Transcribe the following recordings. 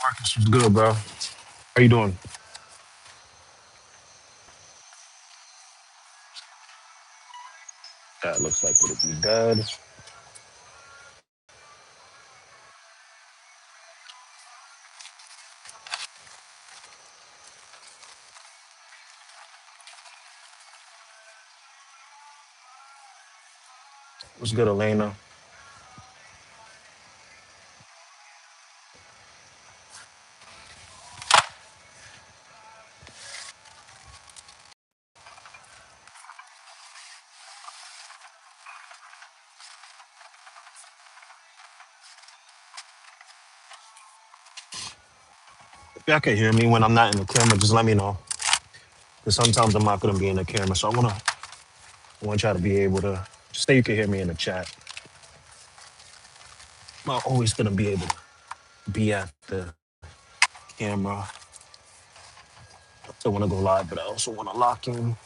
Marcus was good, bro. How you doing? That looks like it'll be dead. What's good, Elena? If y'all can hear me when I'm not in the camera, just let me know. Because sometimes I'm not gonna be in the camera, so I want y'all to be able to just say you can hear me in the chat. I'm not always gonna be able to be at the camera. I still want to go live, but I also want to lock in.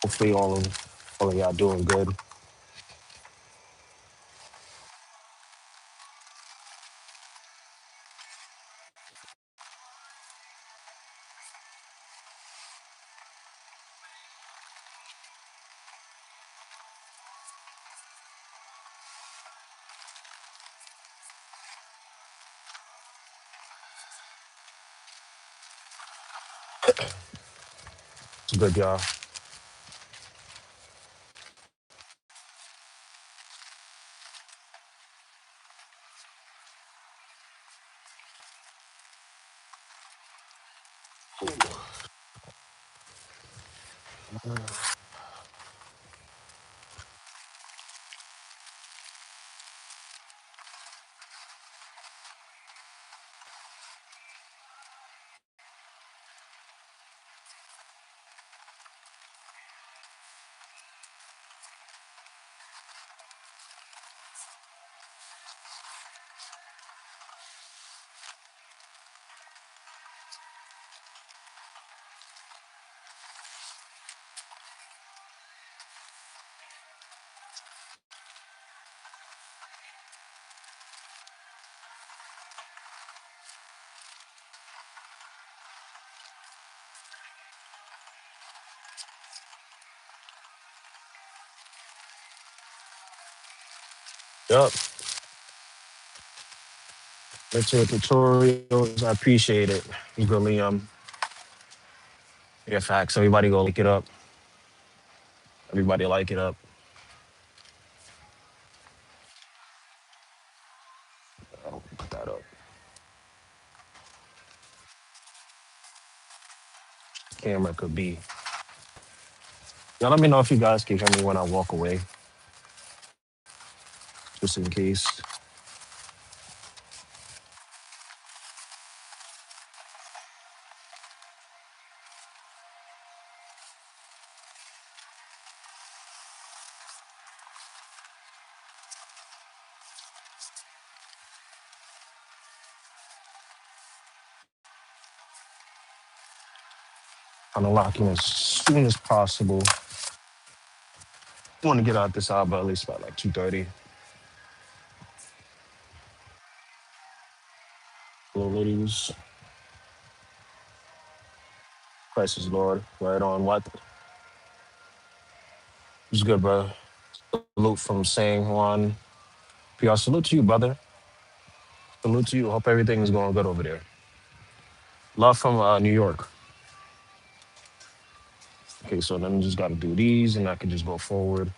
Hopefully, all of y'all doing good. It's good, y'all. Yup. Let's your tutorials. I appreciate it. You really yeah, facts. Everybody go look it up. Everybody like it up. I'll put that up. Camera could be. Y'all let me know if you guys can hear me when I walk away, just in case. I'm unlocking as soon as possible. I want to get out this hour, but at least by like 2:30. Little ladies, Christ is Lord. Right on. What? It's good, bro. Salute from Sang Juan. PR, salute to you, brother. Salute to you. Hope everything is going good over there. Love from New York. Okay, so then we just got to do these, and I can just go forward.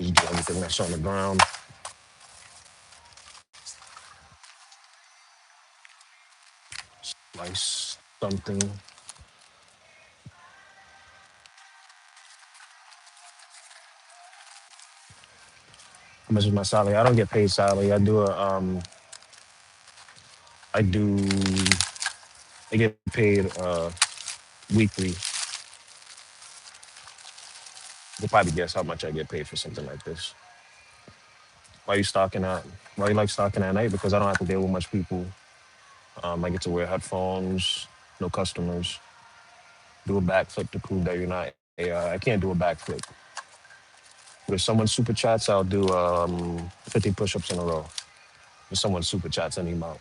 Just do everything that's on the ground. Nice something. How much is my salary? I don't get paid salary. I do I get paid weekly. You'll probably guess how much I get paid for something like this. Why you stalking at why you like stalking at night? Because I don't have to deal with much people. I get to wear headphones, no customers, do a backflip to prove that you're not AI. I can't do a backflip If someone super chats, I'll do 50 push-ups in a row. If someone super chats any amount.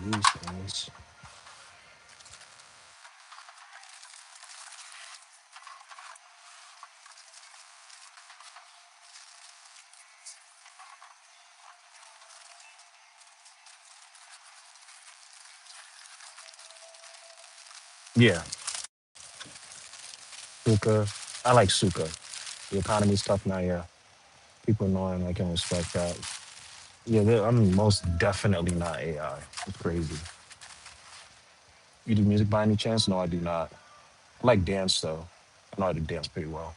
These things. Yeah, Suka. I like Suka. The economy's tough now, yeah. People knowing I can respect that. Yeah, I'm most definitely not AI. It's crazy. You do music by any chance? No, I do not. I like dance though. I know how to dance pretty well.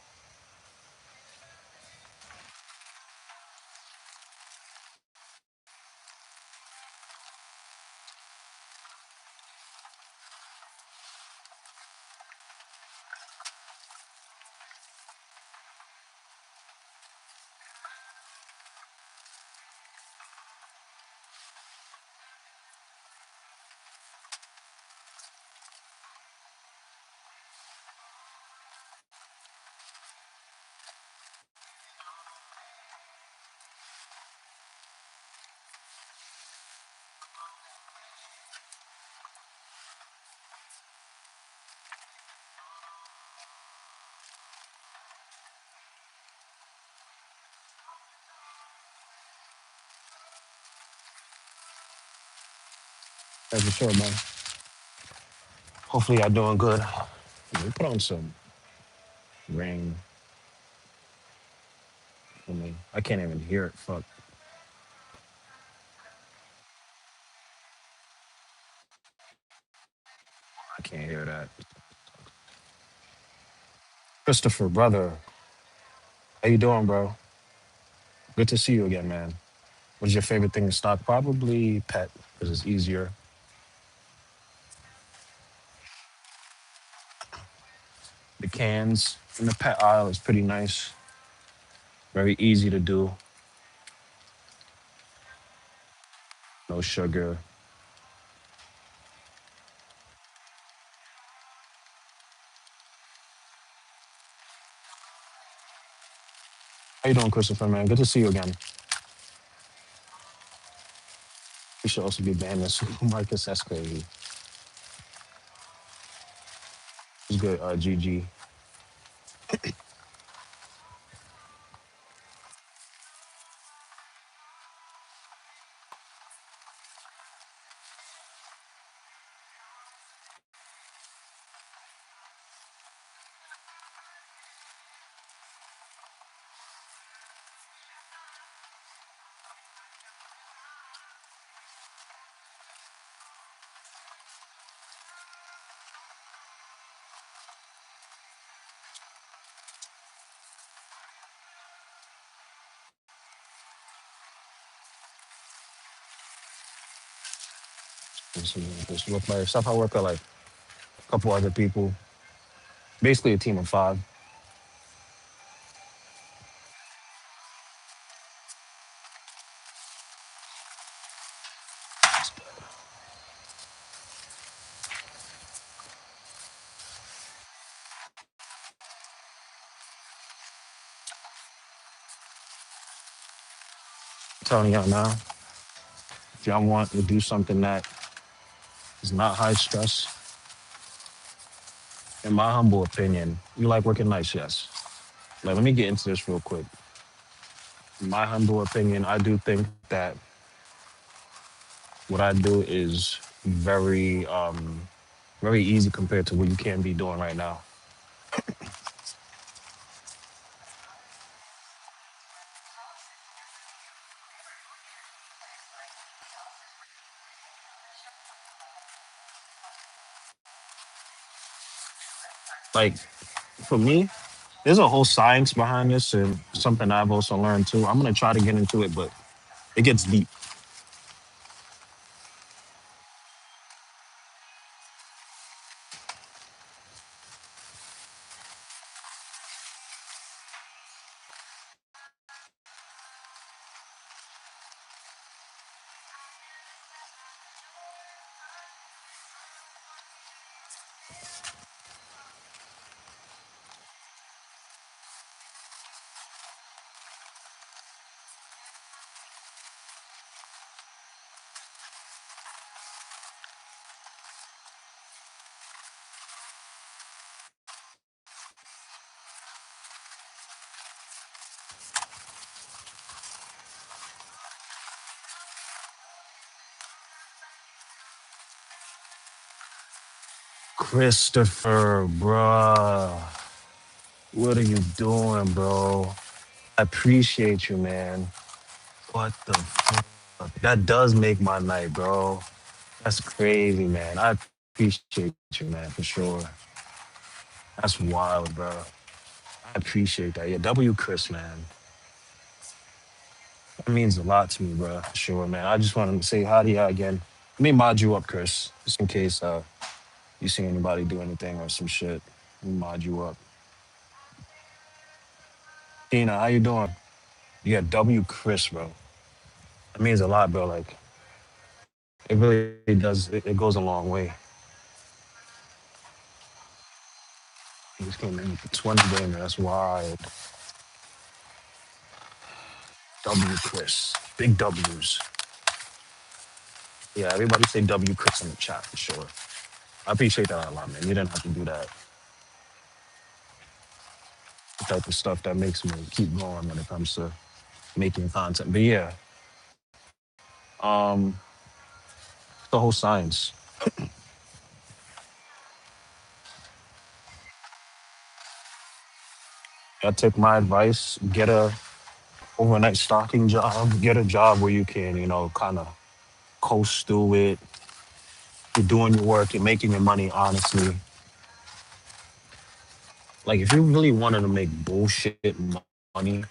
Yeah, for sure, man. Hopefully y'all doing good. Let me put on some rain for me. I can't even hear it. Fuck. I can't hear that. Christopher, brother, how you doing, bro? Good to see you again, man. What's your favorite thing to stock? Probably pet, because it's easier. The cans in the pet aisle is pretty nice. Very easy to do. No sugar. How you doing, Christopher, man? Good to see you again. We should also be banned in supermarkets. That's crazy. It's good, GG. Just work by yourself. I work with like a couple other people. Basically a team of five. Telling y'all now, if y'all want to do something that is not high stress, in my humble opinion, you like working nights, yes. Like, let me get into this real quick. In my humble opinion, I do think that what I do is very easy compared to what you can be doing right now. Like for me, there's a whole science behind this and something I've also learned too. I'm gonna try to get into it, but it gets deep. Christopher, bruh. What are you doing, bro? I appreciate you, man. What the fuck? That does make my night, bro. That's crazy, man. I appreciate you, man, for sure. That's wild, bro. I appreciate that. Yeah, W Chris, man. That means a lot to me, bro. For sure, man. I just wanted to say hi to you again. Let me mod you up, Chris, just in case you see anybody do anything or some shit. Let me mod you up. Tina, how you doing? You got W Chris, bro. That means a lot, bro. Like it really does. It goes a long way. He just came in for 20 gamer. That's wild. W Chris. Big W's. Yeah, everybody say W Chris in the chat for sure. I appreciate that a lot, man. You didn't have to do that. The type of stuff that makes me keep going when it comes to making content. But yeah, um, the whole science. I take my advice, get a overnight stocking job, get a job where you can, kind of coast through it. You're doing your work, you're making your money honestly. Like if you really wanted to make bullshit money,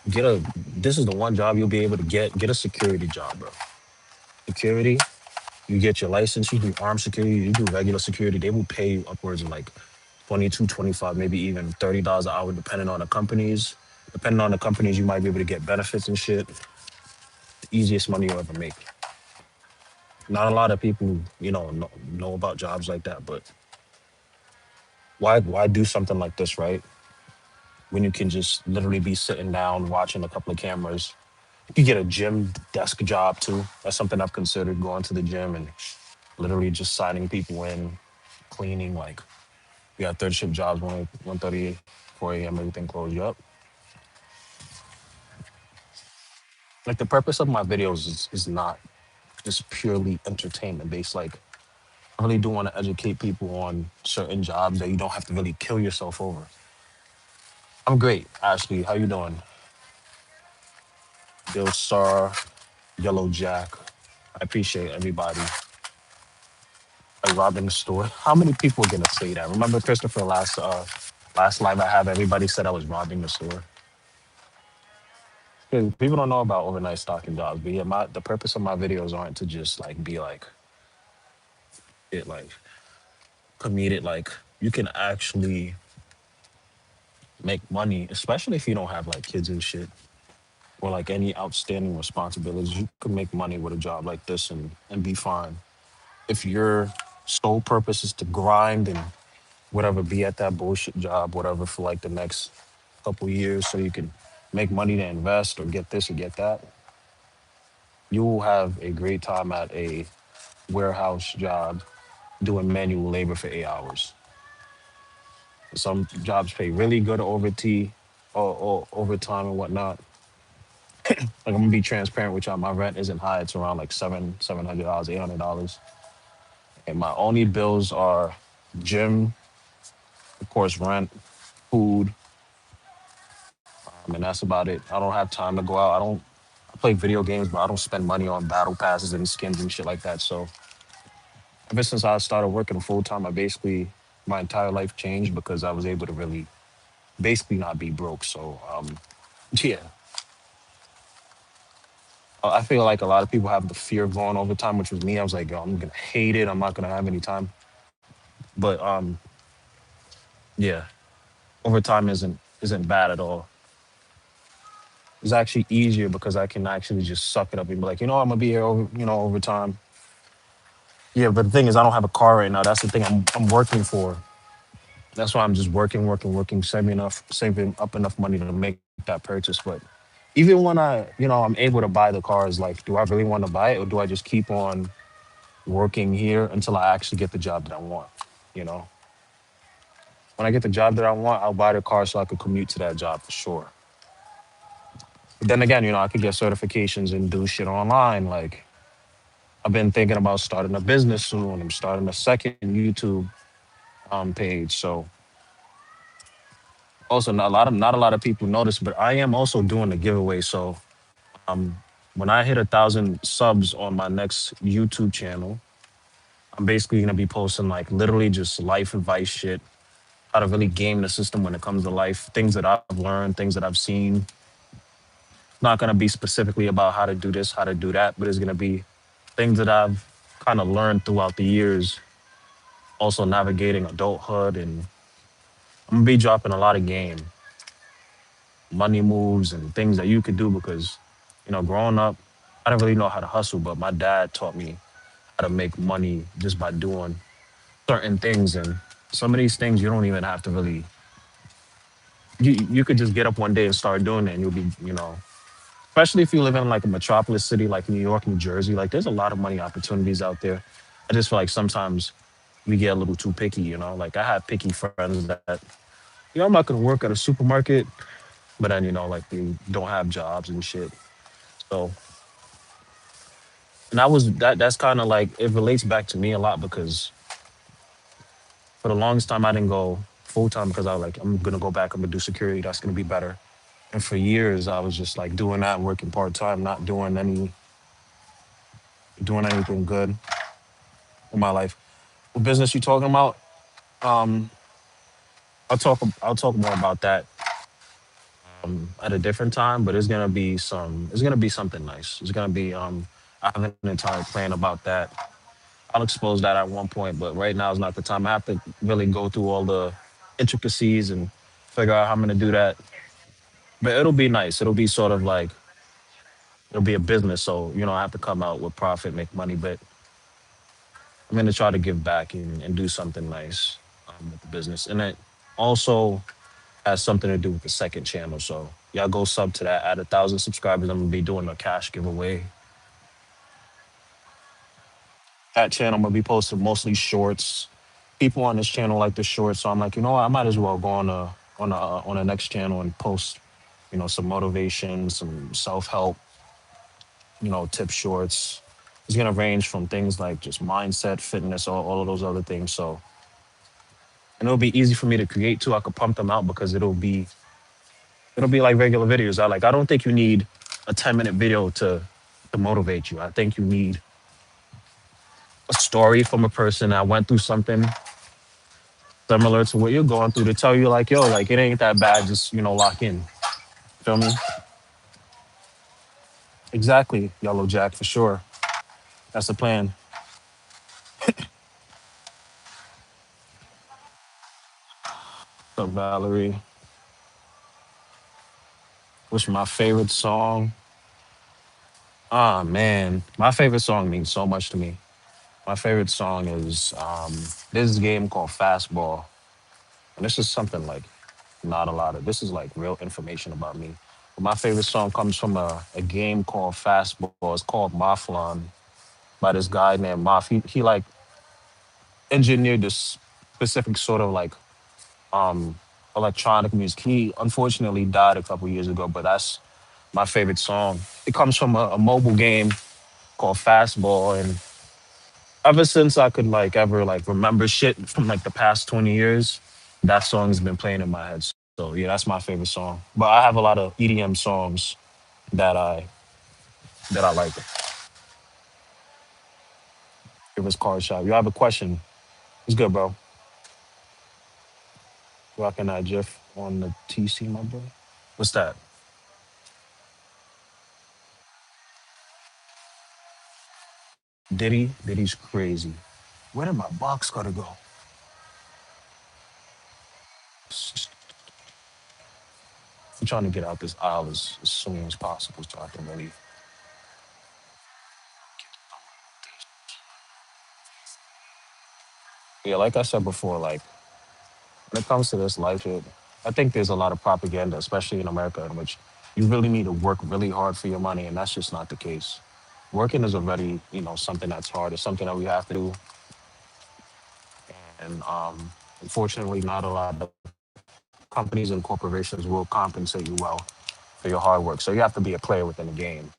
get a this is the one job you'll be able to get a security job, bro. Security, you get your license, you do armed security, you do regular security, they will pay you upwards of like 22, 25, maybe even $30 an hour, depending on the companies. Depending on the companies, you might be able to get benefits and shit. The easiest money you'll ever make. Not a lot of people, know about jobs like that, but why do something like this, right? When you can just literally be sitting down watching a couple of cameras. You could get a gym desk job too. That's something I've considered, going to the gym and literally just signing people in, cleaning. Like we got third shift jobs, 1:30, 4 a.m. Everything closed up. Like the purpose of my videos is not just purely entertainment based. Like I really do want to educate people on certain jobs that you don't have to really kill yourself over. I'm great, Ashley. How you doing? Bill Star, Yellow Jack. I appreciate everybody. Like robbing the store. How many people are gonna say that? Remember Christopher last live I have, everybody said I was robbing the store. 'Cause people don't know about overnight stocking jobs, but yeah, the purpose of my videos aren't to just like be like it like comedic. Like you can actually make money, especially if you don't have like kids and shit or like any outstanding responsibilities. You can make money with a job like this and be fine. If your sole purpose is to grind and whatever, be at that bullshit job, whatever, for like the next couple years so you can make money to invest or get this or get that, you will have a great time at a warehouse job doing manual labor for 8 hours. Some jobs pay really good or overtime and whatnot. Like I'm gonna be transparent with y'all. My rent isn't high. It's around like $700, $800. And my only bills are gym, of course, rent, food, and that's about it. I don't have time to go out. I play video games, but I don't spend money on battle passes and skins and shit like that. So ever since I started working full time, my entire life changed because I was able to really basically not be broke. So yeah, I feel like a lot of people have the fear of going overtime, which was me. I was like, yo, I'm gonna hate it. I'm not gonna have any time. But yeah, overtime isn't bad at all. It's actually easier because I can actually just suck it up and be like, I'm gonna be here overtime. Yeah, but the thing is, I don't have a car right now. That's the thing I'm working for. That's why I'm just working, working, working, saving up enough money to make that purchase. But even when I'm able to buy the cars, like, do I really want to buy it, or do I just keep on working here until I actually get the job that I want? You know, when I get the job that I want, I'll buy the car so I could commute to that job for sure. But then again, I could get certifications and do shit online. Like, I've been thinking about starting a business soon. I'm starting a second YouTube page. So also not a lot of people notice, but I am also doing a giveaway. So um, when I hit 1,000 subs on my next YouTube channel, I'm basically gonna be posting like literally just life advice shit, how to really game the system when it comes to life, things that I've learned, things that I've seen. Not gonna be specifically about how to do this, how to do that, but it's gonna be things that I've kind of learned throughout the years, also navigating adulthood, and I'm gonna be dropping a lot of game, money moves, and things that you could do because, growing up, I didn't really know how to hustle, but my dad taught me how to make money just by doing certain things. And some of these things you don't even have to really, you could just get up one day and start doing it, and you'll be, especially if you live in like a metropolis city like New York, New Jersey, like there's a lot of money opportunities out there. I just feel like sometimes we get a little too picky, Like I have picky friends that, I'm not gonna work at a supermarket, but then, like they don't have jobs and shit. So, and that's kind of like it relates back to me a lot because for the longest time I didn't go full time because I was like, I'm gonna go back, I'm gonna do security, that's gonna be better. And for years I was just like doing that, working part time, not doing anything good in my life. What business you talking about? Um, I'll talk more about that at a different time, but it's gonna be something nice. It's gonna be I have an entire plan about that. I'll expose that at one point, but right now is not the time. I have to really go through all the intricacies and figure out how I'm gonna do that. But it'll be nice. It'll be sort of like it'll be a business, so I have to come out with profit, make money, but I'm gonna try to give back and do something nice with the business. And it also has something to do with the second channel. So y'all go sub to that. At 1,000 subscribers, I'm gonna be doing a cash giveaway. That channel, I'm gonna be posting mostly shorts. People on this channel like the shorts, so I'm like, what, I might as well go on the next channel and post, some motivation, some self help, tip shorts. It's gonna range from things like just mindset, fitness, all of those other things. So, and it'll be easy for me to create too. I could pump them out because it'll be like regular videos. I don't think you need a 10-minute video to motivate you. I think you need a story from a person that went through something similar to what you're going through to tell you like, yo, like it ain't that bad. Just lock in. Feel me? Exactly, Yellow Jack for sure. That's the plan. So Valerie, what's my favorite song? Ah man, my favorite song means so much to me. My favorite song is this game called Fastball, and this is something like not a lot of. This is like real information about me. But my favorite song comes from a game called Fastball. It's called Maflon by this guy named Maf. He like engineered this specific sort of like um electronic music. He unfortunately died a couple years ago, but that's my favorite song. It comes from a mobile game called Fastball, and ever since I could like ever like remember shit from like the past 20 years, that song's been playing in my head. So yeah, that's my favorite song. But I have a lot of EDM songs that I like. It was Car Shop. You have a question? It's good, bro. Rocking that GIF on the TC, my boy. What's that? Diddy? Diddy's crazy. Where did my box gotta go? I'm trying to get out this aisle as soon as possible so I can really. Yeah, like I said before, like when it comes to this life shit, I think there's a lot of propaganda, especially in America, in which you really need to work really hard for your money, and that's just not the case. Working is already, something that's hard. It's something that we have to do, and unfortunately, not a lot of companies and corporations will compensate you well for your hard work. So you have to be a player within the game.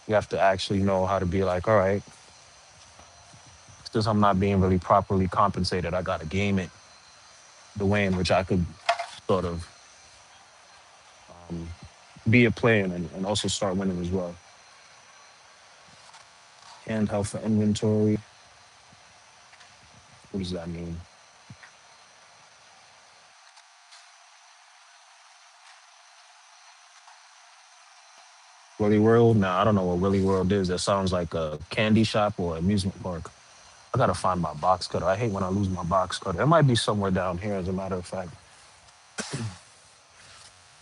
You have to actually know how to be like, all right, since I'm not being really properly compensated, I got to game it the way in which I could sort of be a player and also start winning as well. Handheld for inventory. What does that mean? Willy World? Nah, I don't know what Willy World is. That sounds like a candy shop or amusement park. I gotta find my box cutter. I hate when I lose my box cutter. It might be somewhere down here, as a matter of fact.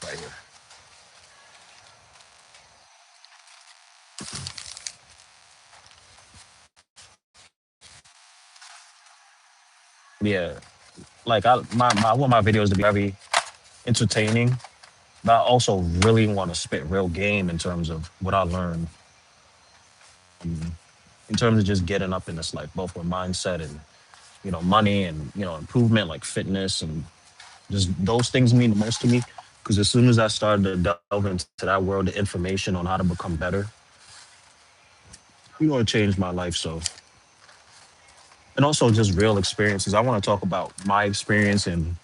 Right here. Yeah. Like I want my videos to be very entertaining, but I also really want to spit real game in terms of what I learned, in terms of just getting up in this life, both with mindset and money and improvement, like fitness and just those things mean the most to me. Because as soon as I started to delve into that world of information on how to become better, it changed my life. So, and also just real experiences. I want to talk about my experience, and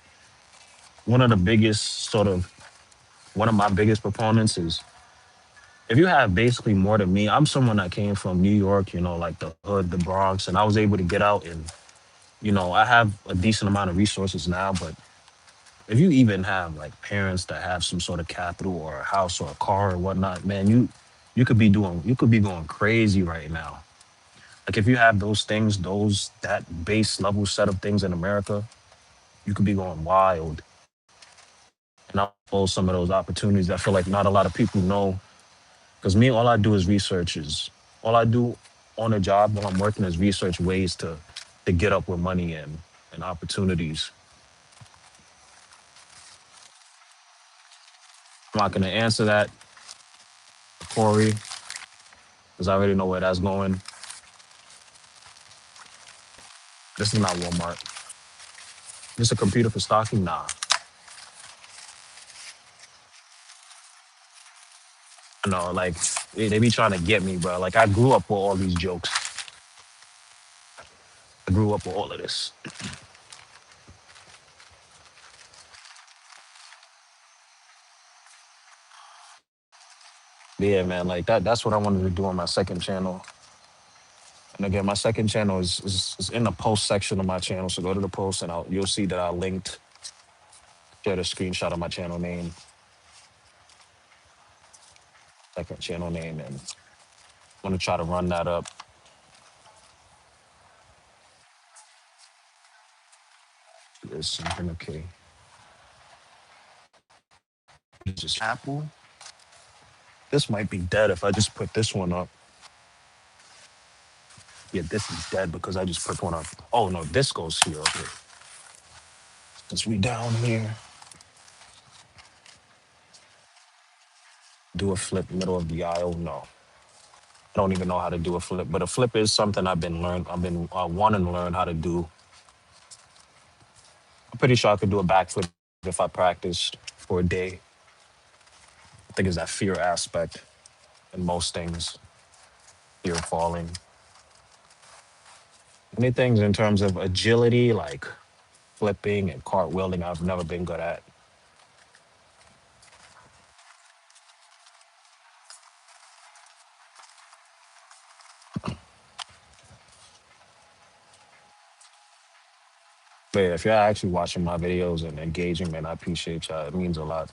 one of the biggest sort of one of my biggest proponents is, if you have basically more than me. I'm someone that came from New York, like the hood, the Bronx, and I was able to get out, and I have a decent amount of resources now. But if you even have like parents that have some sort of capital or a house or a car or whatnot, man, you could be going crazy right now. Like if you have those things, that base level set of things in America, you could be going wild. And I'll pull some of those opportunities. I feel like not a lot of people know. Because me, all I do is research. Is all I do on a job while I'm working is research ways to get up with money and opportunities. I'm not gonna answer that, Corey, because I already know where that's going. This is not Walmart. This a computer for stocking? Nah. No, like they be trying to get me, bro. Like I grew up with all these jokes. I grew up with all of this. But yeah, man, like that's what I wanted to do on my second channel. And again, my second channel is in the post section of my channel. So go to the post and you'll see that I linked, shared a screenshot of my channel name, second channel name, and I'm gonna try to run that up. There's something okay. It's just Apple. This might be dead if I just put this one up. Yeah, this is dead because I just put one up. Oh no, this goes here. Okay. Since we down here, do a flip middle of the aisle. No, I don't even know how to do a flip. But a flip is something I've been wanting to learn how to do. I'm pretty sure I could do a backflip if I practiced for a day. I think it's that fear aspect in most things. Fear of falling. Anything in terms of agility, like flipping and cartwheeling, I've never been good at. But yeah, if you're actually watching my videos and engaging, man, I appreciate y'all. It means a lot.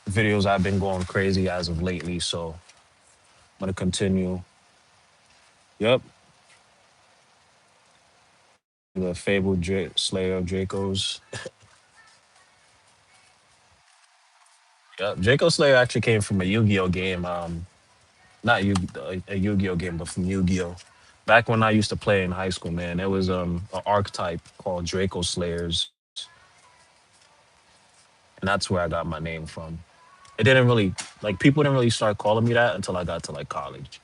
Videos I've been going crazy as of lately, so I'm gonna continue. Yep, the fabled Slayer of Dracos. Yep, Draco Slayer actually came from a Yu-Gi-Oh game. Not a Yu-Gi-Oh game, but from Yu-Gi-Oh. Back when I used to play in high school, man, there was an archetype called Draco Slayers, and that's where I got my name from. It didn't really like people didn't really start calling me that until I got to like college.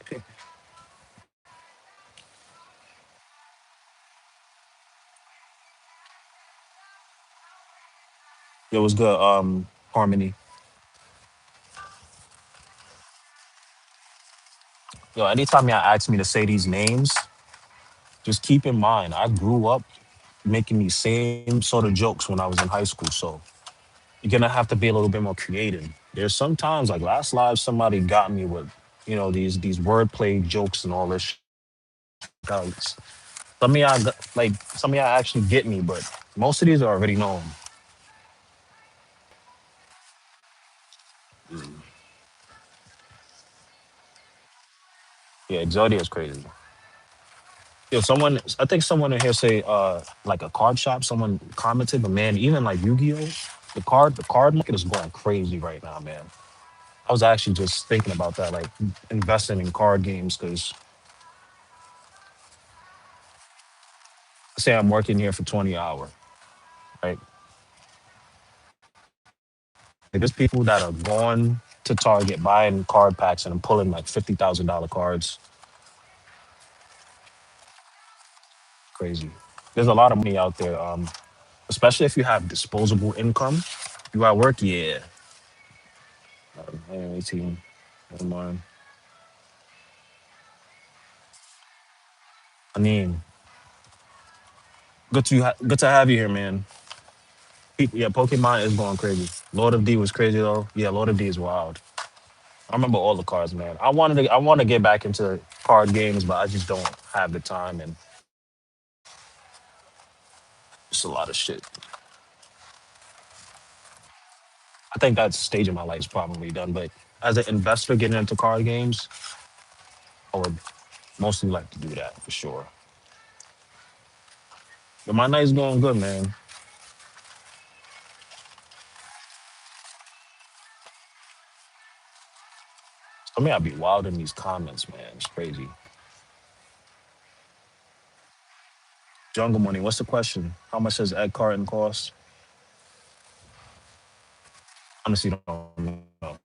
It was good. Harmony. Yo, anytime y'all ask me to say these names, just keep in mind I grew up making these same sort of jokes when I was in high school. So you're gonna have to be a little bit more creative. There's sometimes like last live somebody got me with, these wordplay jokes and all this shit. Like, some of y'all actually get me, but most of these are already known. Yeah, Exodia is crazy. Yo, I think someone in here say like a card shop. Someone commented, but man, even like Yu-Gi-Oh, the card market is going crazy right now, man. I was actually just thinking about that, like investing in card games, because say I'm working here for 20 hours, right? Like there's people that are going to Target buying card packs and pulling like $50,000 cards. Crazy. There's a lot of money out there, especially if you have disposable income. You at work, yeah. I ain't 18. Never mind. I mean, good to have you here, man. Yeah, Pokemon is going crazy. Lord of D was crazy though. Yeah, Lord of D is wild. I remember all the cards, man. I want to get back into card games, but I just don't have the time and it's a lot of shit. I think that stage of my life is probably done. But as an investor getting into card games, I would mostly like to do that for sure. But my night's going good, man. I mean, I'd be wild in these comments, man. It's crazy. Jungle Money, what's the question? How much does Ed Carton cost? Honestly, don't know.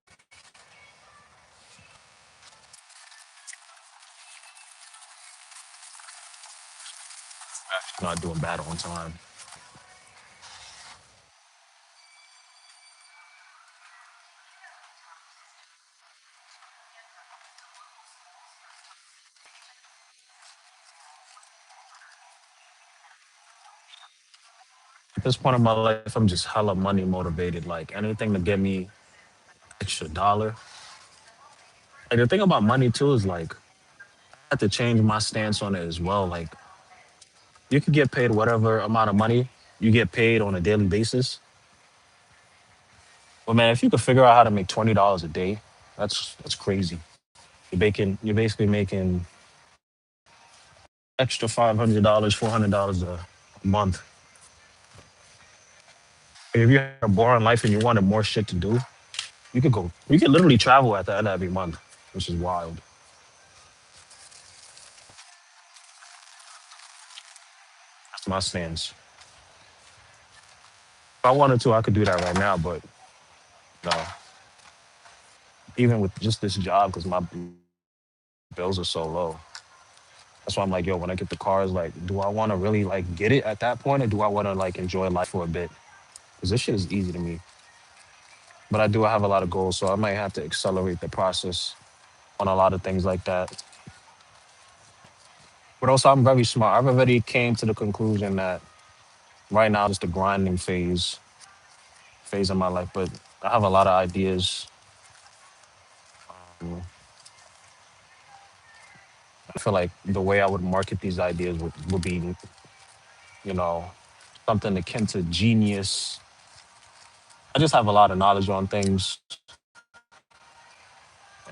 Not doing bad on time. At this point in my life, I'm just hella money motivated. Like anything to get me extra dollar. Like the thing about money too is like I had to change my stance on it as well. Like you could get paid whatever amount of money you get paid on a daily basis. But man, if you could figure out how to make $20 a day, that's crazy. You're basically making extra $500, $400 a month. If you had a boring life and you wanted more shit to do, you could literally travel at the end of every month, which is wild. That's my stance. If I wanted to, I could do that right now, but no. Even with just this job, because my bills are so low. That's why I'm like, yo, when I get the cars, like, do I want to really like get it at that point, or do I want to like enjoy life for a bit? Because this shit is easy to me. But I do have a lot of goals, so I might have to accelerate the process on a lot of things like that. But also, I'm very smart. I've already came to the conclusion that right now is the grinding phase of my life. But I have a lot of ideas. I feel like the way I would market these ideas would be, you know, something akin to genius. I just have a lot of knowledge on things,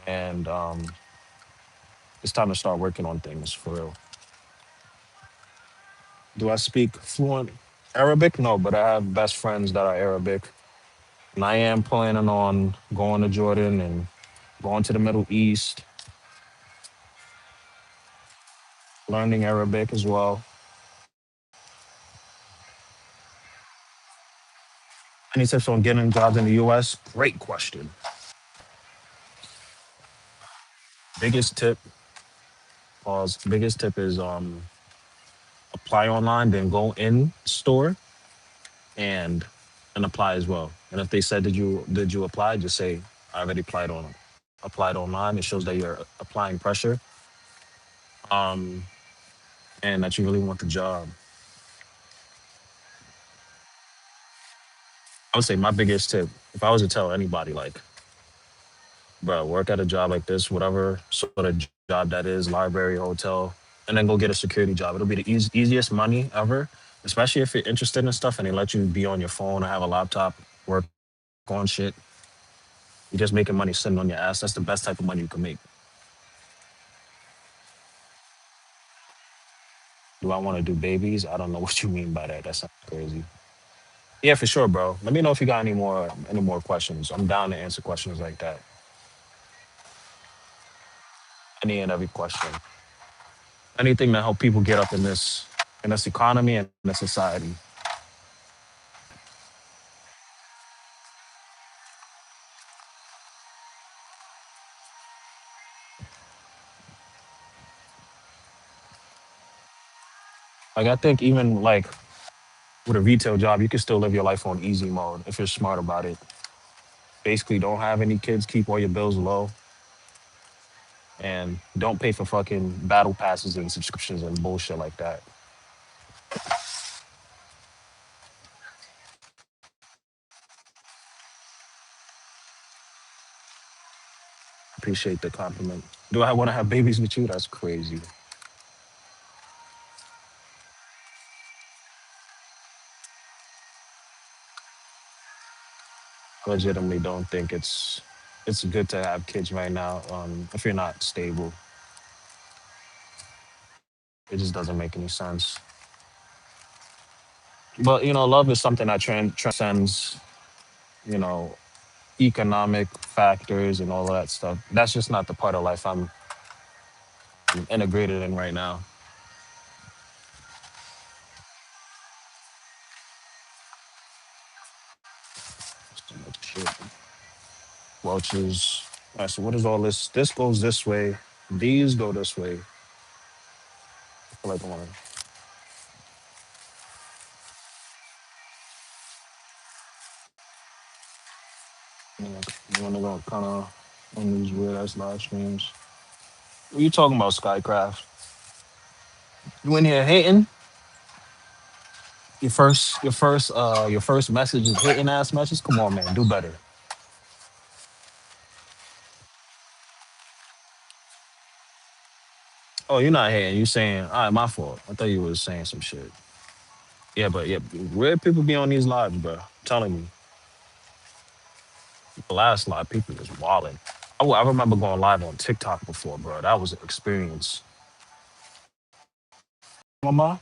and it's time to start working on things for real. Do I speak fluent Arabic? No, but I have best friends that are Arabic. And I am planning on going to Jordan and going to the Middle East, learning Arabic as well. Any tips on getting jobs in the US? Great question. Biggest tip, biggest tip is apply online, then go in store and apply as well. And if they said did you apply, just say I already applied on it. applied online. It shows that you're applying pressure, um, and that you really want the job. I would say my biggest tip, if I was to tell anybody, like, bro, work at a job like this, whatever sort of job that is, library, hotel, and then go get a security job. It'll be the easiest money ever, especially if you're interested in stuff and they let you be on your phone or have a laptop, work on shit. You're just making money sitting on your ass. That's the best type of money you can make. Do I want to do babies? I don't know what you mean by that. That sounds crazy. Yeah, for sure, bro. Let me know if you got any more questions. I'm down to answer questions like that. Any and every question. Anything to help people get up in this economy and in this society. Like I think even like with a retail job, you can still live your life on easy mode if you're smart about it. Basically, don't have any kids, keep all your bills low, and don't pay for fucking battle passes and subscriptions and bullshit like that. Appreciate the compliment. Do I want to have babies with you? That's crazy. I legitimately don't think it's good to have kids right now. If you're not stable, it just doesn't make any sense. But love is something that transcends, you know, economic factors and all of that stuff. That's just not the part of life I'm integrated in right now. So much shit. Welch's. All right, so what is all this? This goes this way. These go this way. I feel like I want to, you want to go kind of on these weird ass live streams. What you talking about, Skycraft? You in here hating? Your first message is hating ass message. Come on, man, do better. Oh, you're not hating. You saying, all right, my fault. I thought you was saying some shit. Yeah, but yeah, where people be on these lives, bro? Telling me the last live people was walling. I remember going live on TikTok before, bro. That was an experience. Mama,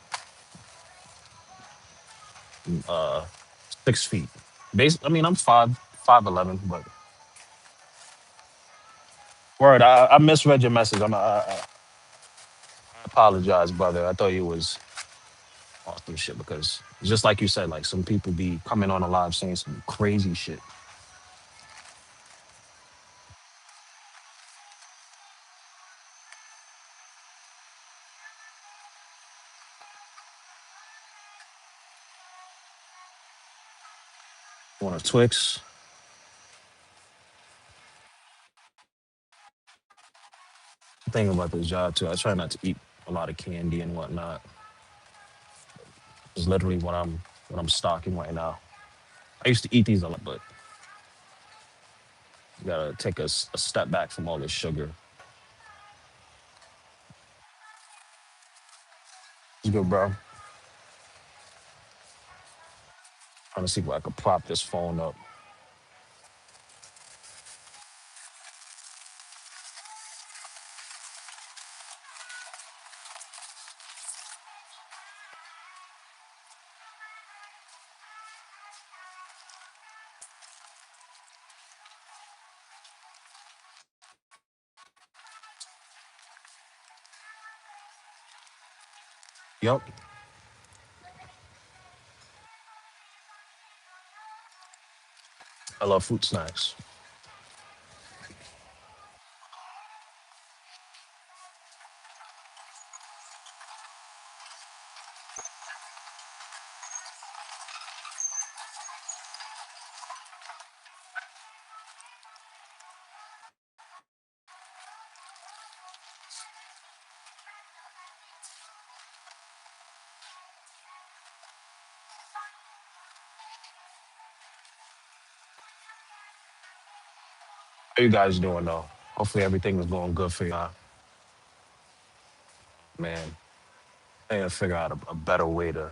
uh, 6 feet. I mean, I'm 5'11", but word, I misread your message. I apologize, brother. I thought you was on some shit because just like you said, like some people be coming on a live saying some crazy shit. On a Twix. Thinking about this job too. I try not to eat a lot of candy and whatnot. It's literally what I'm stocking right now. I used to eat these a lot, but you gotta take a step back from all this sugar. It's good, bro. Trying to see if I could prop this phone up. Yep. I love fruit snacks. How you guys doing though? Hopefully everything is going good for y'all. Man, I gotta figure out a better way to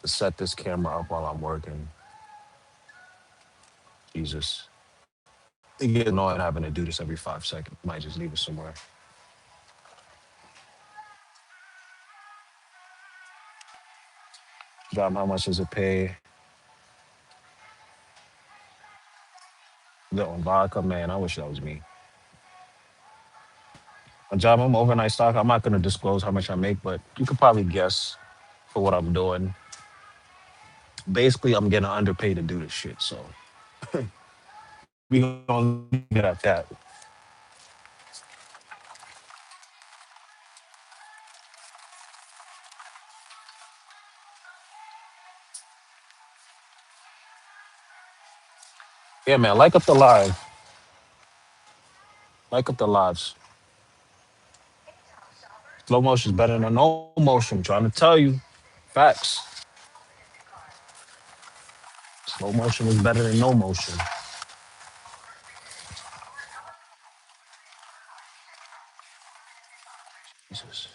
set this camera up while I'm working. Jesus. It gets annoying having to do this every 5 seconds. Might just leave it somewhere. How much does it pay? The on vodka, man. I wish that was me. A job, I'm overnight stock. I'm not gonna disclose how much I make, but you could probably guess for what I'm doing. Basically, I'm getting underpaid to do this shit. So we gonna leave it at that. Yeah, man. Like up the live. Like up the lives. Slow motion is better than no motion. I'm trying to tell you. Facts. Slow motion is better than no motion. Jesus.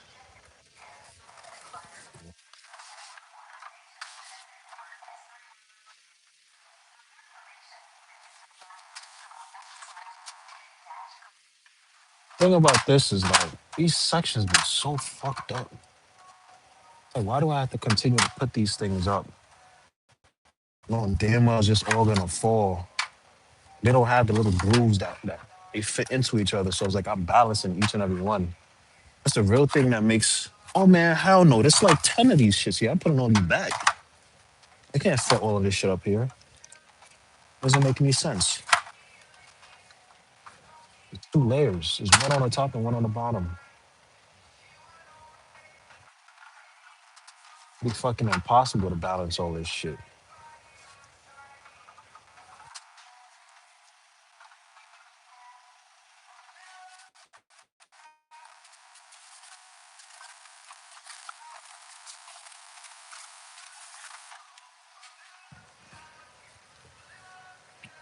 Thing about this is like these sections be so fucked up. Like, why do I have to continue to put these things up? No, damn well it's just all gonna fall. They don't have the little grooves that they fit into each other. So it's like I'm balancing each and every one. That's the real thing that makes. Oh man, hell no! There's like 10 of these shits here. I'm putting all these back. I can't fit all of this shit up here. Doesn't make any sense. It's 2 layers. There's one on the top and one on the bottom. It'd be fucking impossible to balance all this shit.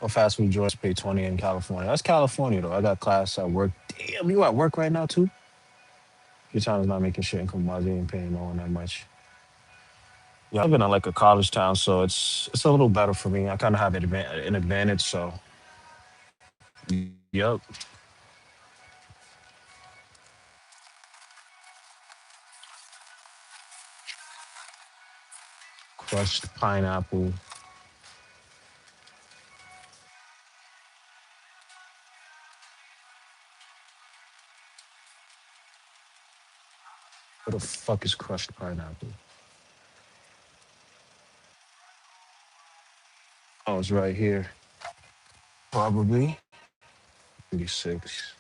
A fast food joints pay 20 in California. That's California though. I got class at work. Damn, you at work right now too? Your time is not making shit income wise. They ain't paying no one that much. Yeah, I live in like a college town, so it's a little better for me. I kind of have an advantage. So, yep, crushed pineapple. What the fuck is crushed pineapple? Oh, it's right here. Probably 36.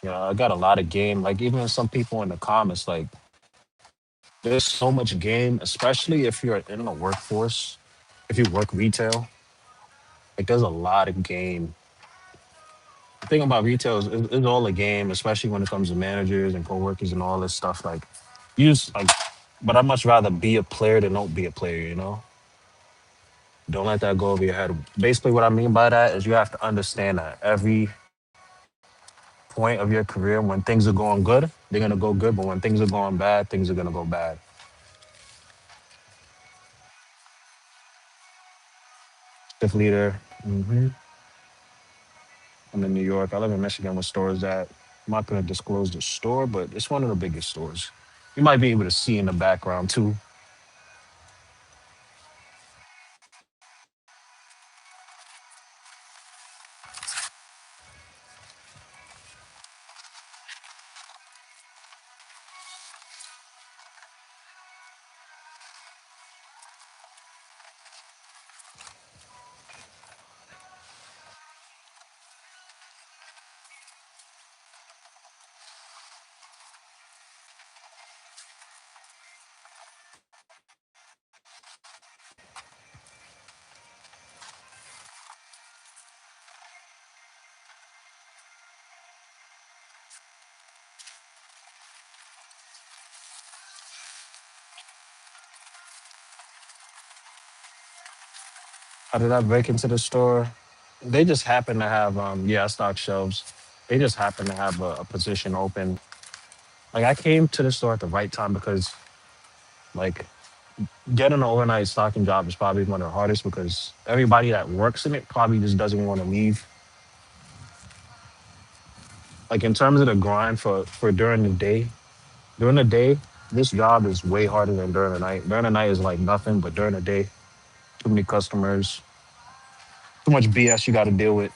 Yeah, I got a lot of game. Like even some people in the comments, like there's so much game, especially if you're in the workforce. If you work retail, like there's a lot of game. The thing about retail is it's all a game, especially when it comes to managers and coworkers and all this stuff. Like you just like, but I'd much rather be a player than don't be a player. You know, don't let that go over your head. Basically, what I mean by that is you have to understand that every point of your career, when things are going good, they're gonna go good. But when things are going bad, things are gonna go bad. Shift leader. I'm in New York. I live in Michigan where stores at. I'm not gonna disclose the store, but it's one of the biggest stores. You might be able to see in the background too. How did I break into the store? They just happen to have yeah, I stock shelves. They just happen to have a position open. Like I came to the store at the right time because like getting an overnight stocking job is probably one of the hardest because everybody that works in it probably just doesn't want to leave. Like in terms of the grind for during the day, this job is way harder than during the night. During the night is like nothing, but during the day, too many customers, too much BS you got to deal with.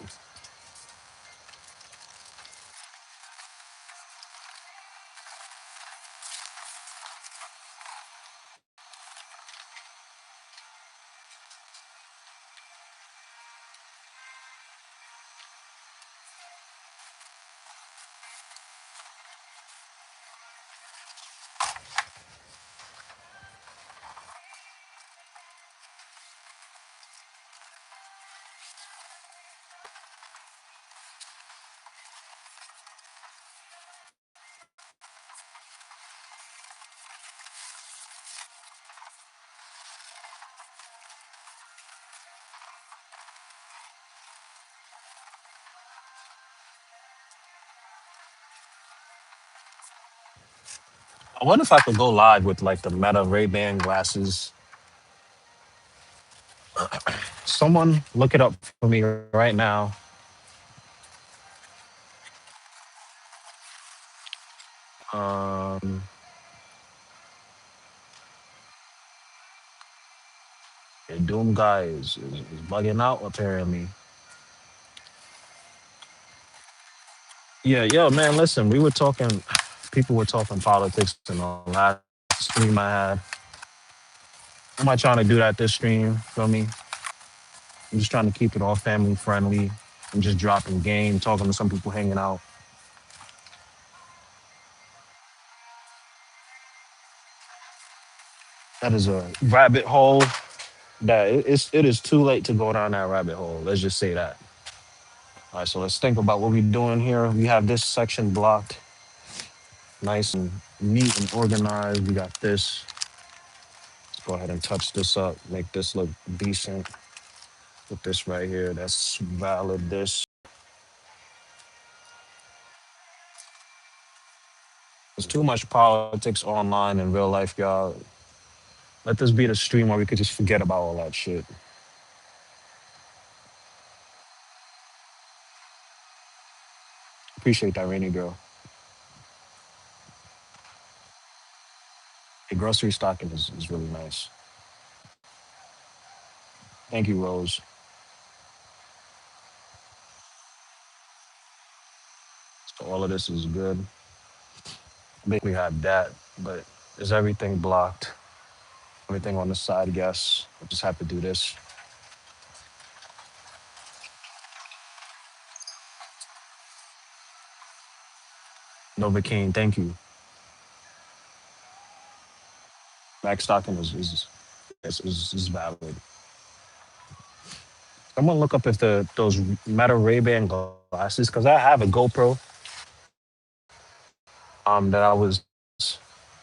I wonder if I could go live with like the Meta Ray Ban glasses. Someone look it up for me right now. Um, the Doom guy is bugging out apparently. Yeah, yo, man, listen, we were talking, people were talking politics in the last stream I had. I'm not trying to do that this stream, feel me? I'm just trying to keep it all family friendly. I'm just dropping game, talking to some people hanging out. That is a rabbit hole that it is too late to go down that rabbit hole. Let's just say that. All right, so let's think about what we're doing here. We have this section blocked, nice and neat and organized. We got this. Let's go ahead and touch this up, make this look decent. Put this right here. That's valid. This. There's too much politics online in real life, y'all. Let this be the stream where we could just forget about all that shit. Appreciate that, Rainy girl. The grocery stocking is really nice. Thank you, Rose. So all of this is good. We have that, but is everything blocked? Everything on the side, yes. I just have to do this. Novocaine, thank you. Back stocking is valid. Someone look up if the those Meta Ray Ban glasses, because I have a GoPro that I was,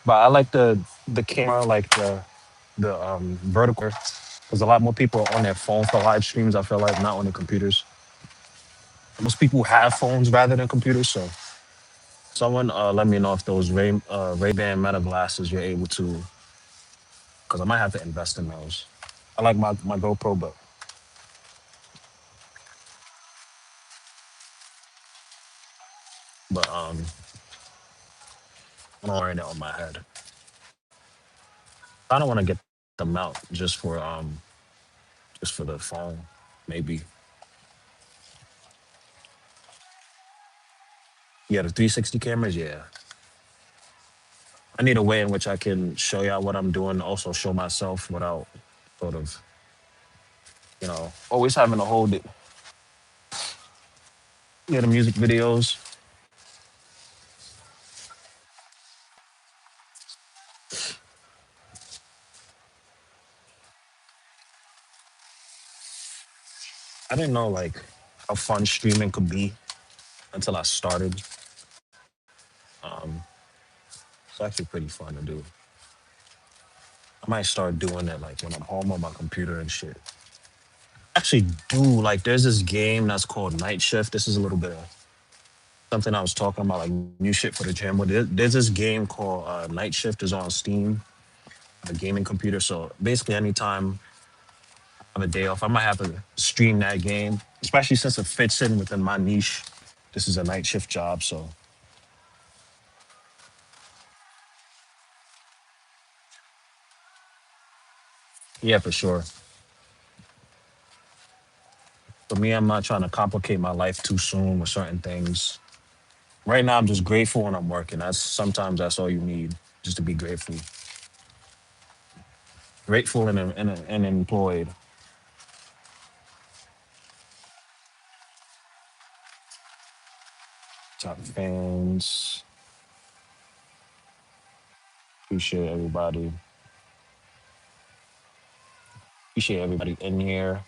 but I like the camera, like the vertical, because a lot more people are on their phone for live streams. I feel like not on their computers. Most people have phones rather than computers, so someone let me know if those Ray Ban Meta glasses you're able to, because I might have to invest in those. I like my GoPro, but I don't wearing it on my head. I don't want to get them out just for the phone, maybe. Yeah, the 360 cameras. Yeah, I need a way in which I can show y'all what I'm doing, also show myself without sort of always having to hold it. Yeah, the music videos. I didn't know like how fun streaming could be until I started. Um, it's actually pretty fun to do. I might start doing it like when I'm home on my computer and shit. actually do like there's this game that's called Night Shift. This is a little bit of something I was talking about, like new shit for the gym. But there's this game called Night Shift is on Steam, a gaming computer. So basically, anytime I have a day off, I might have to stream that game, especially since it fits in within my niche. This is a night shift job, so yeah, for sure. For me, I'm not trying to complicate my life too soon with certain things. Right now, I'm just grateful when I'm working. That's sometimes that's all you need, just to be grateful, grateful and employed. Top fans, appreciate everybody. Appreciate everybody in here.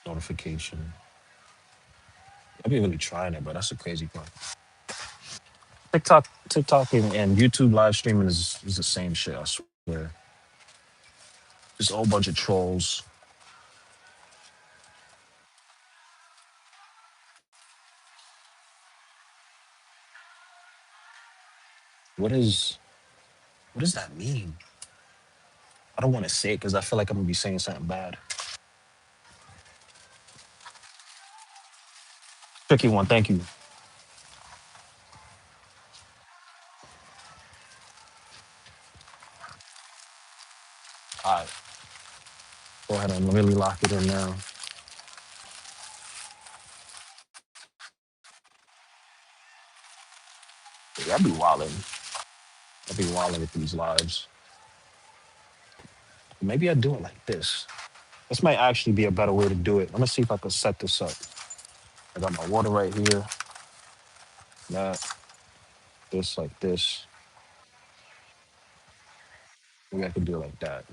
Notification. I've been really trying it, but that's the crazy part. TikTok, and YouTube live streaming is the same shit. I swear, just a whole bunch of trolls. What is what does that mean? I don't want to say it because I feel like I'm gonna be saying something bad. Tricky one. Thank you. All right, go ahead and really lock it in now. Yeah, I be wilding. I be wilding with these lives. Maybe I do it like this. This might actually be a better way to do it. I'm gonna see if I can set this up. I got my water right here. That, this, like this. Maybe I can do it like that.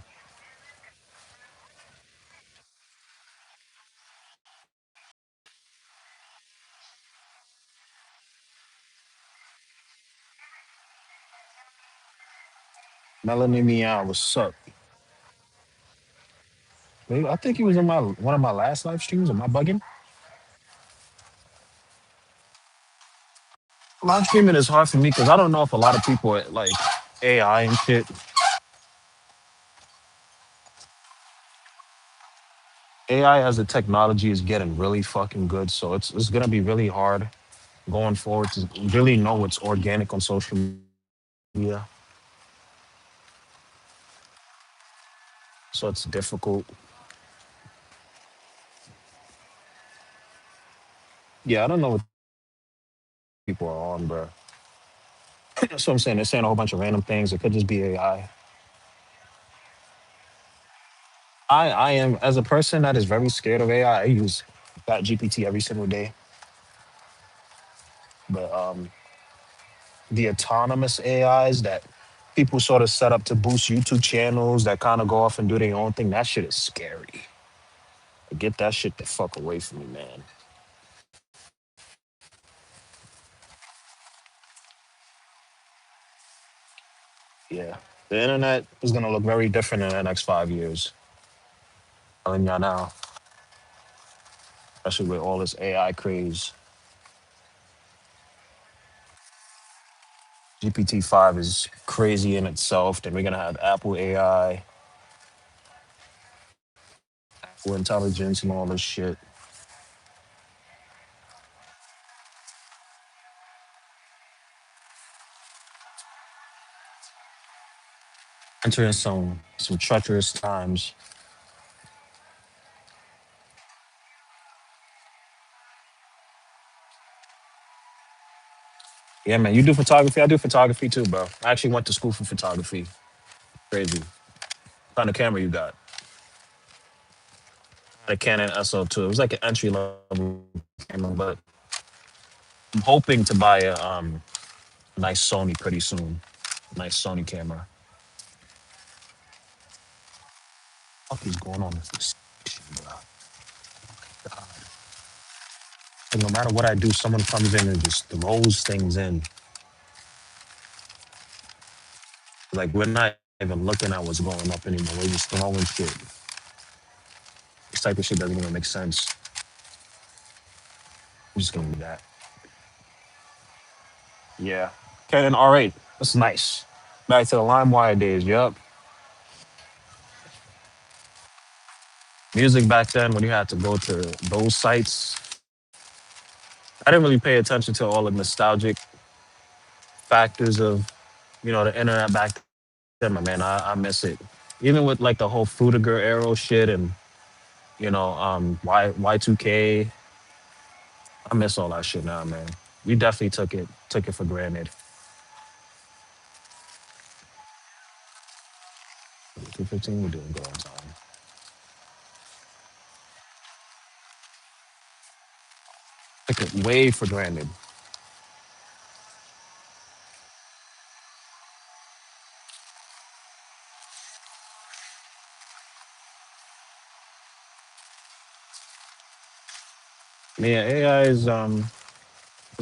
Melanie Meow, what's up? Maybe, I think he was in my one of my last live streams. Am I bugging? Live streaming is hard for me because I don't know if a lot of people are, like AI and shit. AI as a technology is getting really fucking good, so it's gonna be really hard going forward to really know what's organic on social media. So it's difficult. Yeah, I don't know what people are on, bro. That's what I'm saying. They're saying a whole bunch of random things. It could just be AI. I am as a person that is very scared of AI. I use that GPT every single day, but the autonomous AIs that people sort of set up to boost YouTube channels that kind of go off and do their own thing. That shit is scary. Get that shit the fuck away from me, man. Yeah. The internet is gonna look very different in the next 5 years. Telling y'all now, especially with all this AI craze. GPT-5 is crazy in itself. Then we're gonna have Apple AI, Apple intelligence, and all this shit. Entering some treacherous times. Yeah, man. You do photography. I do photography too, bro. I actually went to school for photography. Crazy. What kind of camera you got? The Canon SL2. It was like an entry level camera, but I'm hoping to buy a nice Sony pretty soon. A nice Sony camera. What is going on with this station, bro? And no matter what I do, someone comes in and just throws things in. Like we're not even looking at what's going up anymore. We're just throwing shit. This type of shit doesn't even make sense. We're just gonna do that. Yeah. Okay, then all right. That's nice. Back to the LimeWire days. Yup. Music back then when you had to go to those sites. I didn't really pay attention to all the nostalgic factors of, the internet back then, but man, I miss it. Even with like the whole Fruitiger Arrow shit and Y2K. I miss all that shit now, man. We definitely took it for granted. 215, we're doing good on time. Took it way for granted. Yeah, AI is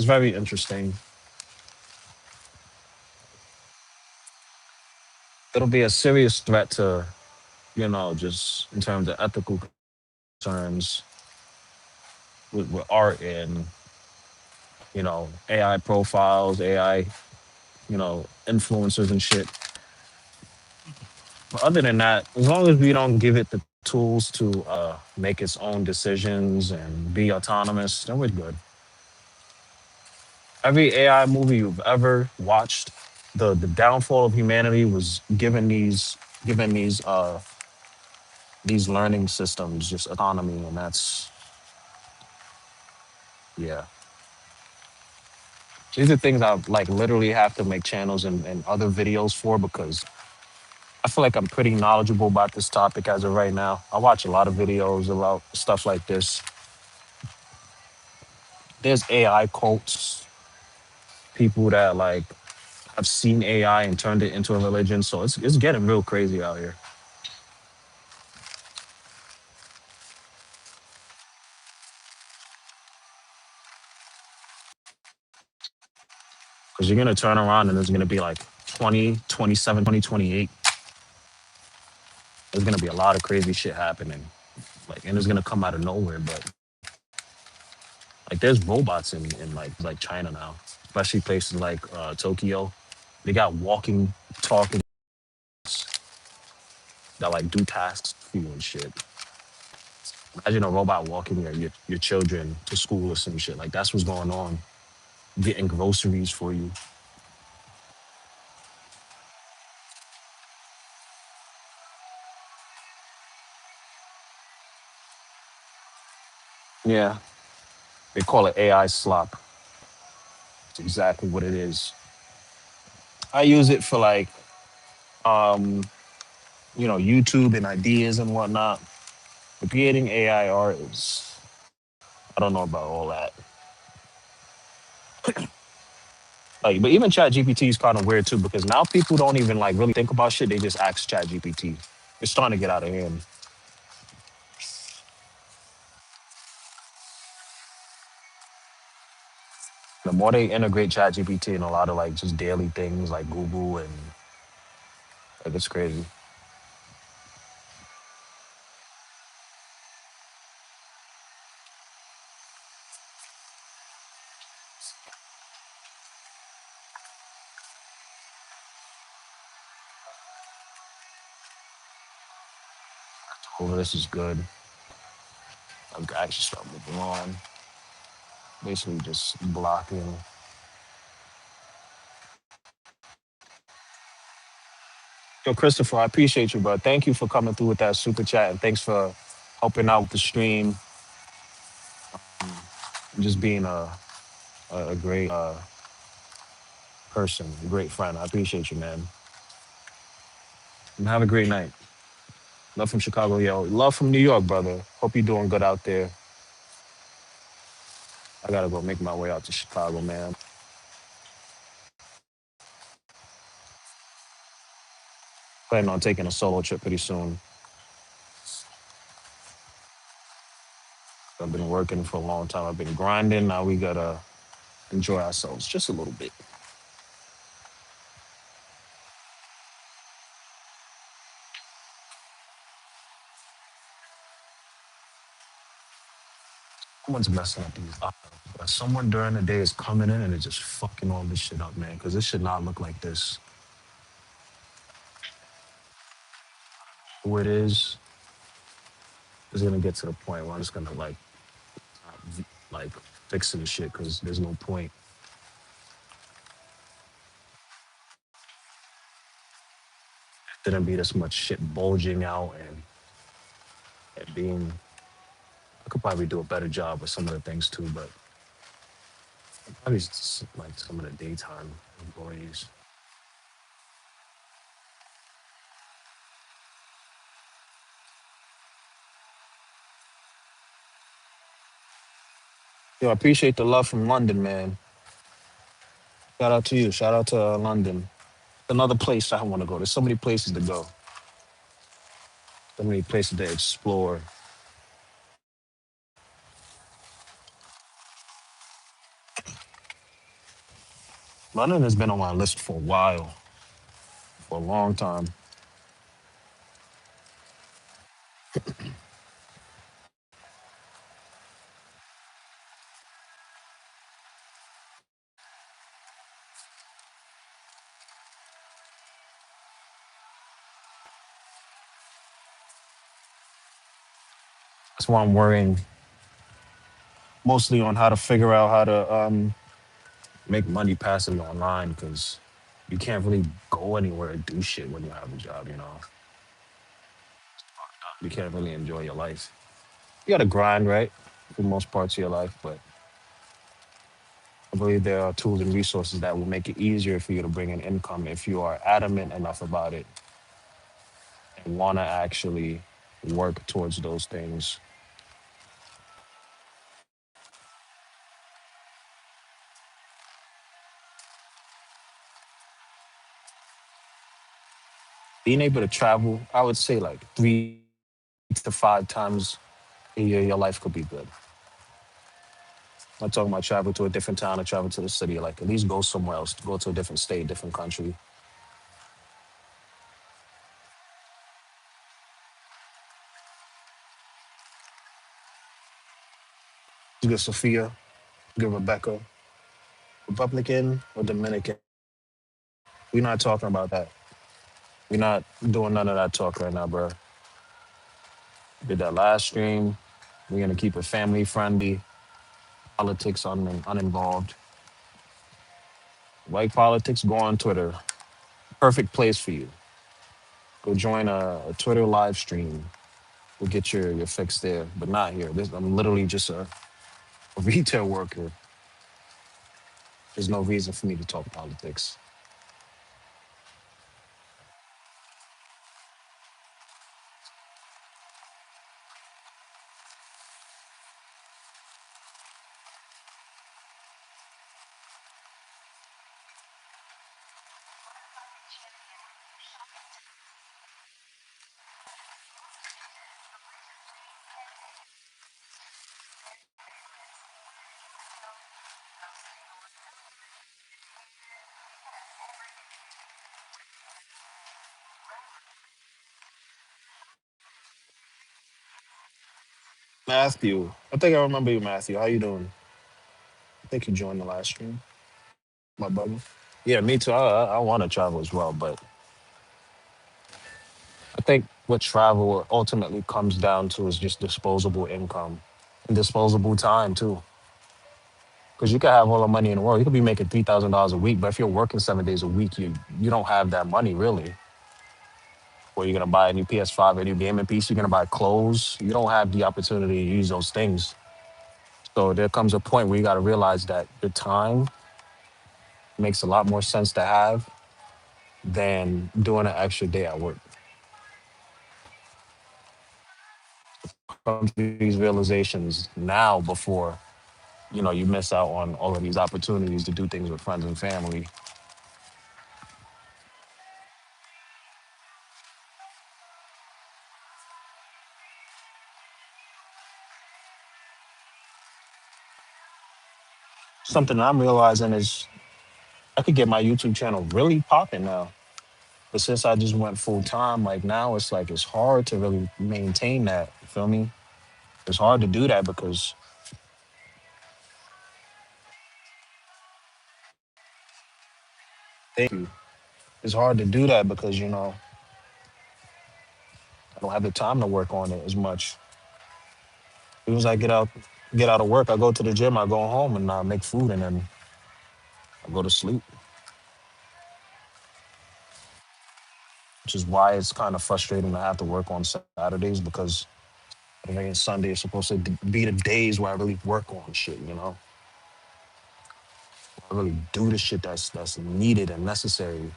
very interesting. It'll be a serious threat to, just in terms of ethical concerns with art and, AI profiles, AI, influencers and shit. But other than that, as long as we don't give it the tools to make its own decisions and be autonomous, then we're good. Every AI movie you've ever watched, the downfall of humanity was given these learning systems just autonomy, and that's yeah. These are things I like literally have to make channels and other videos for because I feel like I'm pretty knowledgeable about this topic as of right now. I watch a lot of videos about stuff like this. There's AI cults, people that like have seen AI and turned it into a religion. So it's getting real crazy out here. Because you're gonna turn around and there's gonna be like 2027, 2028. There's gonna be a lot of crazy shit happening. Like and it's gonna come out of nowhere. But like there's robots in like China now, especially places like Tokyo. They got walking, talking that like do tasks for you and shit. Imagine a robot walking your children to school or some shit. Like that's what's going on. Getting groceries for you. Yeah. They call it AI slop. It's exactly what it is. I use it for like um, YouTube and ideas and whatnot. But creating AI art is I don't know about all that. Like, but even Chat GPT is kind of weird too because now people don't even like really think about shit. They just ask Chat GPT. It's starting to get out of hand. The more they integrate Chat GPT in a lot of like just daily things like Google and like it's crazy. Over this is good. I can actually start moving on. Basically just blocking. Yo, Christopher, I appreciate you, bro. Thank you for coming through with that super chat and thanks for helping out with the stream and just being a great person, a great friend. I appreciate you, man. And have a great night. Love from Chicago, yo. Love from New York, brother. Hope you're doing good out there. I gotta go make my way out to Chicago, man. Planning on taking a solo trip pretty soon. I've been working for a long time. I've been grinding. Now we gotta enjoy ourselves just a little bit. Someone's messing up these. Someone during the day is coming in and it's just fucking all this shit up, man. Because this should not look like this. Who it is gonna get to the point where I'm just gonna like fixing the shit because there's no point. Shouldn't be this much shit bulging out and being. I could probably do a better job with some of the things too, but probably like some of the daytime employees. Yo, I appreciate the love from London, man. Shout out to you. Shout out to London. Another place I want to go. There's so many places to go. So many places to explore. London has been on my list for a while, for a long time. That's why I'm worrying mostly on how to figure out how to make money passively online because you can't really go anywhere and do shit when you have a job, you know. You can't really enjoy your life. You gotta grind, right? For most parts of your life, but I believe there are tools and resources that will make it easier for you to bring in income if you are adamant enough about it and wanna actually work towards those things. Being able to travel, I would say like 3 to 5 times a year, your life could be good. I'm talking about travel to a different town or travel to the city, like at least go somewhere else, go to a different state, different country. You get Sophia, you get Rebecca, Republican or Dominican. We're not talking about that. We're not doing none of that talk right now, bro. Did that last stream. We're gonna keep it family friendly, politics uninvolved. Like politics, go on Twitter. Perfect place for you. Go join a Twitter live stream. We'll get your fix there, but not here. I'm literally just a retail worker. There's no reason for me to talk politics. Matthew, I think I remember you, Matthew. How you doing? I think you joined the live stream, my brother. Yeah, me too. I want to travel as well, but I think what travel ultimately comes down to is just disposable income and disposable time too. Because you can have all the money in the world. You could be making $3,000 a week, but if you're working 7 days a week, you don't have that money really. Or you're gonna buy a new PS5, a new gaming piece. You're gonna buy clothes. You don't have the opportunity to use those things. So there comes a point where you got to realize that your time makes a lot more sense to have than doing an extra day at work. Come to these realizations now before you miss out on all of these opportunities to do things with friends and family. Something I'm realizing is I could get my YouTube channel really popping now. But since I just went full time, like now it's like it's hard to really maintain that. You feel me? It's hard to do that because Thank you. It's hard to do that because I don't have the time to work on it as much. As soon as I get out of work, I go to the gym, I go home and make food, and then I go to sleep. Which is why it's kind of frustrating to have to work on Saturdays because I think Sunday is supposed to be the days where I really work on shit. I really do the shit that's needed and necessary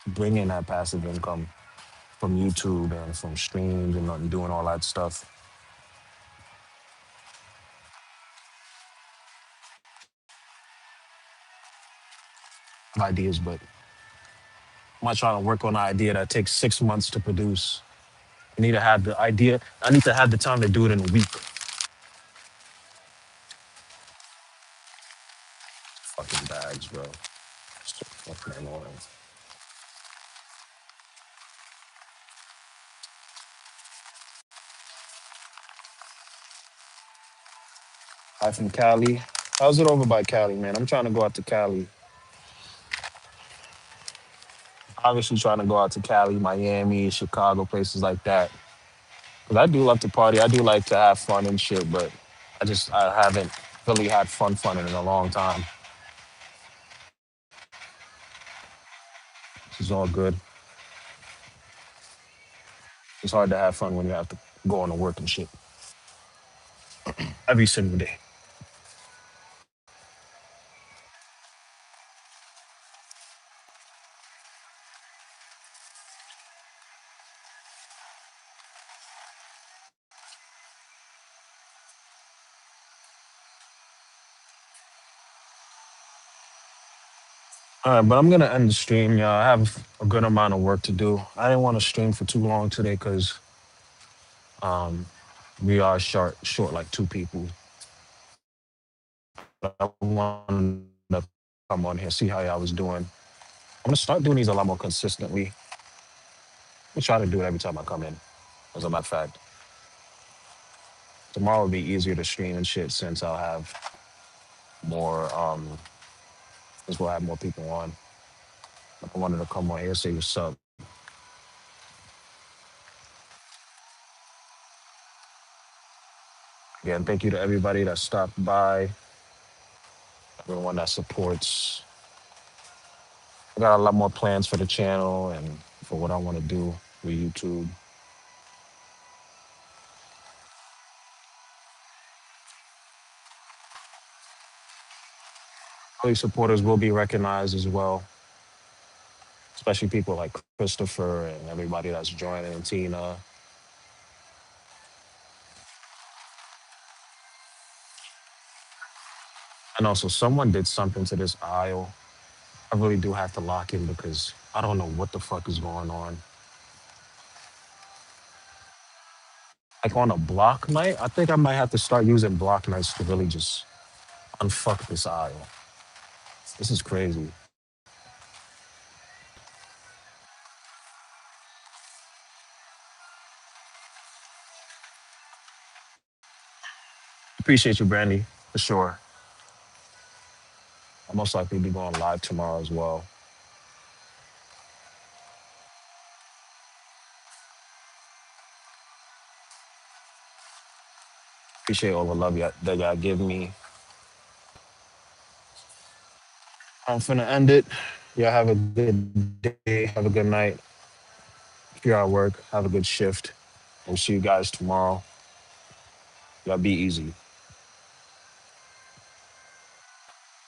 to bring in that passive income from YouTube and from streams and doing all that stuff, ideas. But I'm not trying to work on an idea that takes 6 months to produce. I need to have the idea. I need to have the time to do it in a week. Fucking bags, bro. So fucking annoying. Hi from Cali. How's it over by Cali, man? I'm trying to go out to Cali. Obviously, trying to go out to Cali, Miami, Chicago, places like that. Because I do love to party. I do like to have fun and shit, but I haven't really had fun in a long time. This is all good. It's hard to have fun when you have to go on to work and shit every single day. All right, but I'm gonna end the stream, y'all. I have a good amount of work to do. I didn't want to stream for too long today because we are short like two people. But I wanted to come on here, see how y'all was doing. I'm gonna start doing these a lot more consistently. I try to do it every time I come in. As a matter of fact, tomorrow will be easier to stream and shit since I'll have more since we'll have more people on. I wanted to come on here, say what's up. Again, thank you to everybody that stopped by, everyone that supports. I got a lot more plans for the channel and for what I want to do with YouTube. Early supporters will be recognized as well, especially people like Christopher and everybody that's joining, and Tina. And also, someone did something to this aisle. I really do have to lock in because I don't know what the fuck is going on. Like on a block night, I think I might have to start using block nights to really just unfuck this aisle. This is crazy. Appreciate you, Brandy, for sure. I'll most likely be going live tomorrow as well. Appreciate all the love that y'all give me. I'm finna end it. Y'all have a good day. Have a good night. If you're at work, have a good shift. We'll see you guys tomorrow. Y'all be easy.